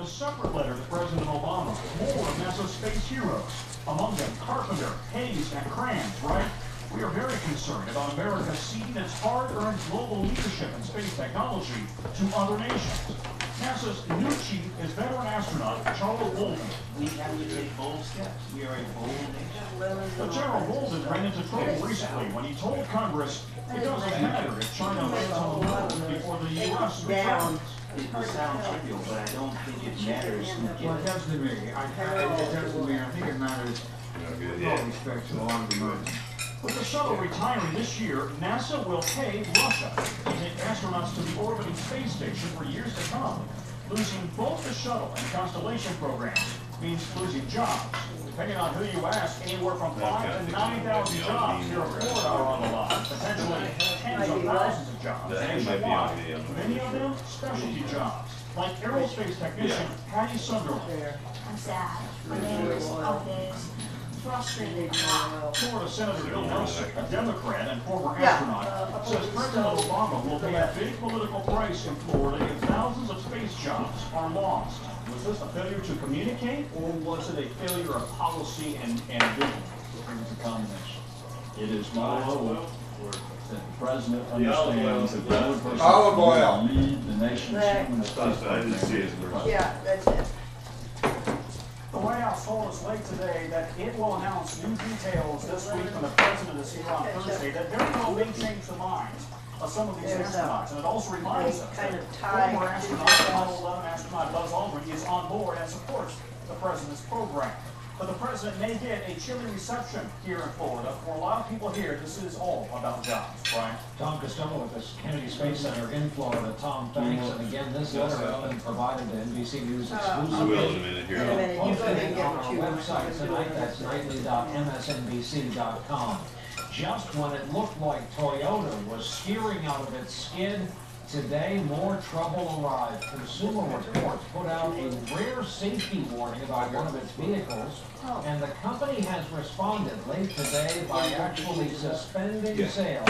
a separate letter to President Obama. More of NASA's space heroes. Among them, Carpenter, Hayes, and Kranz, right? We are very concerned about America ceding its hard-earned global leadership in space technology to other nations. NASA's new chief is veteran astronaut Charles Bolden. We have to take bold steps. We are a bold nation. But General Bolden ran into trouble recently when he told Congress it doesn't matter if China lands on the moon before the U.S. returns. It will sound trivial, but I don't think it matters who Well, it gets does to me. I think it matters with all respect to all the moon. With the shuttle retiring this year, NASA will pay Russia to take astronauts to the orbiting space station for years to come. Losing both the shuttle and Constellation programs means losing jobs. Depending on who you ask, anywhere from 5,000 to 9,000 jobs here in Florida are on the line, potentially tens of thousands of jobs nationwide. Many of them specialty jobs, like aerospace technician Patty Sunderland. I'm sad. My name is frustrated. Florida Senator Bill Nelson, a Democrat and former astronaut, says President Obama will pay a big political price in Florida if thousands of space jobs are lost. Was this a failure to communicate, or was it a failure of policy and vision? It was a combination. It is my hope that the president understands that the only person who will lead the nation's human space program is the president. Yeah, that's it. The White House told us late today that it will announce new details this week when the president is here on Thursday that very well may change the minds of some of these astronauts. And it also reminds us that former astronaut, Apollo 11 astronaut Buzz Aldrin is on board and supports the president's program. But the president may get a chilly reception here in Florida. For a lot of people here, this is all about jobs. Brian? Tom Costello with the Kennedy Space Center in Florida. Tom, thanks. And again, this letter has been provided to NBC News exclusively. Posted on our website tonight. That's nightly.msnbc.com. Just when it looked like Toyota was steering out of its skid, today more trouble arrived. Consumer Reports put out a rare safety warning about one of its vehicles, and the company has responded late today by actually suspending sales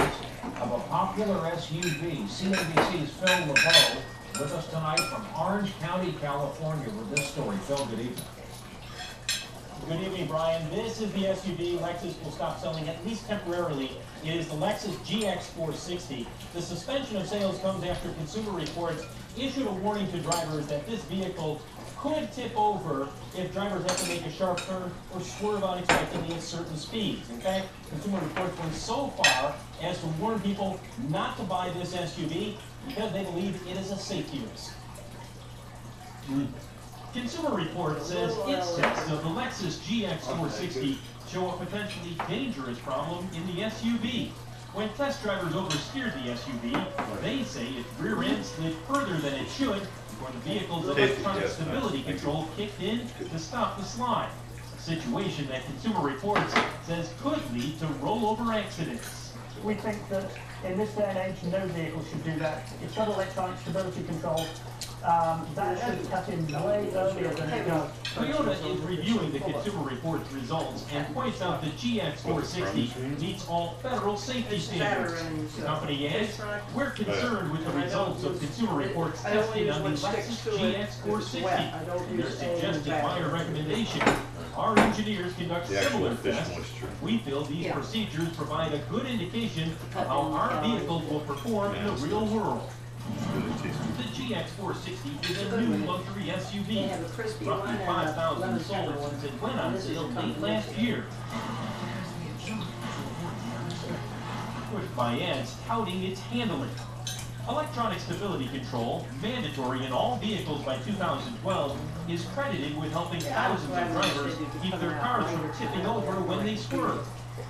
of a popular SUV. CNBC's Phil LeBeau with us tonight from Orange County, California with this story. Phil, good evening. Good evening, Brian. This is the SUV Lexus will stop selling, at least temporarily. It is the Lexus GX 460. The suspension of sales comes after Consumer Reports issued a warning to drivers that this vehicle could tip over if drivers have to make a sharp turn or swerve unexpectedly at certain speeds. In fact, Consumer Reports went so far as to warn people not to buy this SUV because they believe it is a safety risk. Consumer Reports says its tests of the Lexus GX 460 show a potentially dangerous problem in the SUV. When test drivers oversteered the SUV, they say its rear end slid further than it should before the vehicle's electronic stability control kicked in to stop the slide. A situation that Consumer Reports says could lead to rollover accidents. We think that in this day and age, no vehicle should do that. It's got electronic stability control. That should cut in way earlier than it does. Toyota is reviewing the Consumer Reports results and points out the GX 460 meets all federal safety standards. The company adds, we're concerned with the results of Consumer Reports testing on the Lexus GX 460 and their suggested buyer recommendation. Our engineers conduct similar tests. We feel these procedures provide a good indication of how our vehicles will perform in the real world. The GX 460 is a new luxury SUV. Roughly 5,000 sold since it went on sale late last year. Pushed by ads touting its handling. Electronic stability control, mandatory in all vehicles by 2012, is credited with helping thousands of drivers keep their cars from tipping over when they swerve.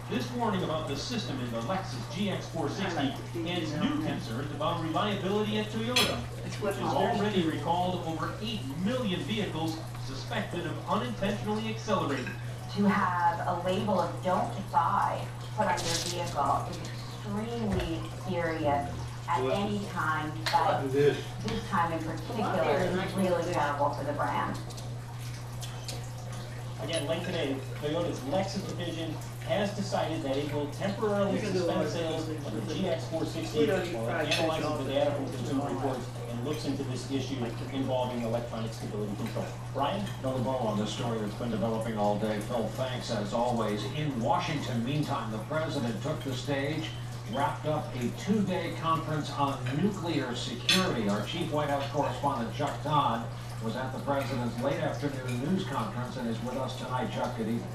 This warning about the system in the Lexus GX 460 adds new concerns about reliability at Toyota, which has already recalled over 8 million vehicles suspected of unintentionally accelerating. To have a label of don't buy put on your vehicle is extremely serious at any time, but this time in particular is really terrible for the brand. Again, late today, Toyota's Lexus division has decided that it will temporarily suspend sales of the GX 460 while it analyzes the data from Consumer Reports and looks looks into this issue involving electronic stability control. Brian? Phil LeBeau on this story that's been developing all day. Phil, thanks as always. In Washington, meantime, the president took the stage, wrapped up a 2-day conference on nuclear security. Our chief White House correspondent, Chuck Todd, was at the president's late afternoon news conference and is with us tonight. Chuck, good evening.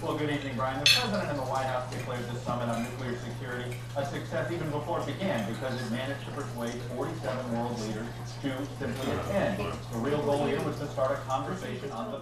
Well, good evening, Brian. The President and the White House declared this summit on nuclear security a success even before it began because it managed to persuade 47 world leaders to simply attend. The real goal here was to start a conversation on the